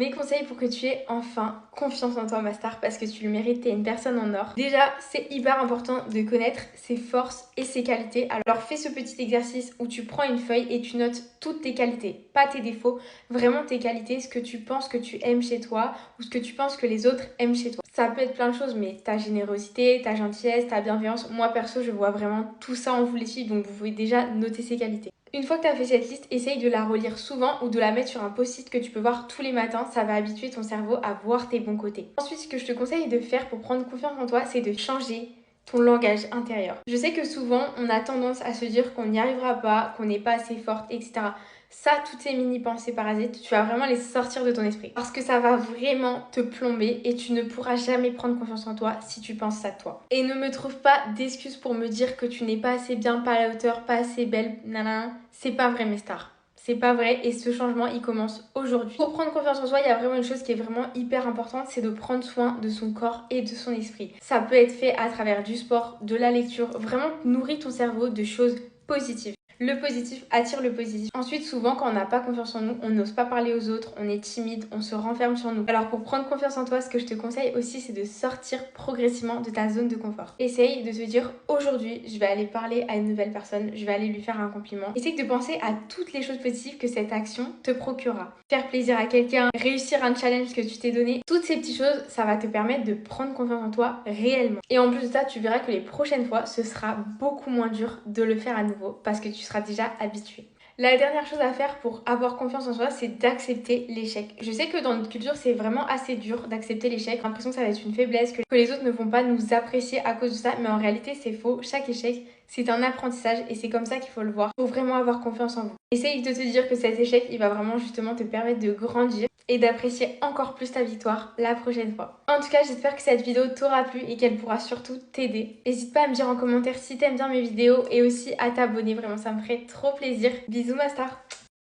Mes conseils pour que tu aies enfin confiance en toi, ma star, parce que tu le mérites, t'es une personne en or. Déjà, c'est hyper important de connaître ses forces et ses qualités. Alors fais ce petit exercice où tu prends une feuille et tu notes toutes tes qualités, pas tes défauts, vraiment tes qualités, ce que tu penses que tu aimes chez toi ou ce que tu penses que les autres aiment chez toi. Ça peut être plein de choses, mais ta générosité, ta gentillesse, ta bienveillance. Moi perso, je vois vraiment tout ça en vous les filles, donc vous pouvez déjà noter ces qualités. Une fois que tu as fait cette liste, essaye de la relire souvent ou de la mettre sur un post-it que tu peux voir tous les matins. Ça va habituer ton cerveau à voir tes bons côtés. Ensuite, ce que je te conseille de faire pour prendre confiance en toi, c'est de changer ton langage intérieur. Je sais que souvent, on a tendance à se dire qu'on n'y arrivera pas, qu'on n'est pas assez forte, etc. Ça, toutes ces mini-pensées parasites, tu vas vraiment les sortir de ton esprit. Parce que ça va vraiment te plomber et tu ne pourras jamais prendre confiance en toi si tu penses ça de toi. Et ne me trouve pas d'excuses pour me dire que tu n'es pas assez bien, pas à la hauteur, pas assez belle, nanana. C'est pas vrai, mes stars. C'est pas vrai et ce changement il commence aujourd'hui. Pour prendre confiance en soi, il y a vraiment une chose qui est vraiment hyper importante, c'est de prendre soin de son corps et de son esprit. Ça peut être fait à travers du sport, de la lecture, vraiment nourrir ton cerveau de choses positives. Le positif attire le positif. Ensuite, souvent, quand on n'a pas confiance en nous, on n'ose pas parler aux autres, on est timide, on se renferme sur nous. Alors, pour prendre confiance en toi, ce que je te conseille aussi, c'est de sortir progressivement de ta zone de confort. Essaye de te dire, aujourd'hui, je vais aller parler à une nouvelle personne, je vais aller lui faire un compliment. Essaye de penser à toutes les choses positives que cette action te procurera. Faire plaisir à quelqu'un, réussir un challenge que tu t'es donné, toutes ces petites choses, ça va te permettre de prendre confiance en toi réellement. Et en plus de ça, tu verras que les prochaines fois, ce sera beaucoup moins dur de le faire à nouveau parce que tu seras déjà habitué. La dernière chose à faire pour avoir confiance en soi, c'est d'accepter l'échec. Je sais que dans notre culture, c'est vraiment assez dur d'accepter l'échec. J'ai l'impression que ça va être une faiblesse, que les autres ne vont pas nous apprécier à cause de ça, mais en réalité, c'est faux. Chaque échec, c'est un apprentissage et c'est comme ça qu'il faut le voir. Il faut vraiment avoir confiance en vous. Essaye de te dire que cet échec, il va vraiment justement te permettre de grandir et d'apprécier encore plus ta victoire la prochaine fois. En tout cas, j'espère que cette vidéo t'aura plu et qu'elle pourra surtout t'aider. N'hésite pas à me dire en commentaire si t'aimes bien mes vidéos et aussi à t'abonner, vraiment ça me ferait trop plaisir. Bisous ma star!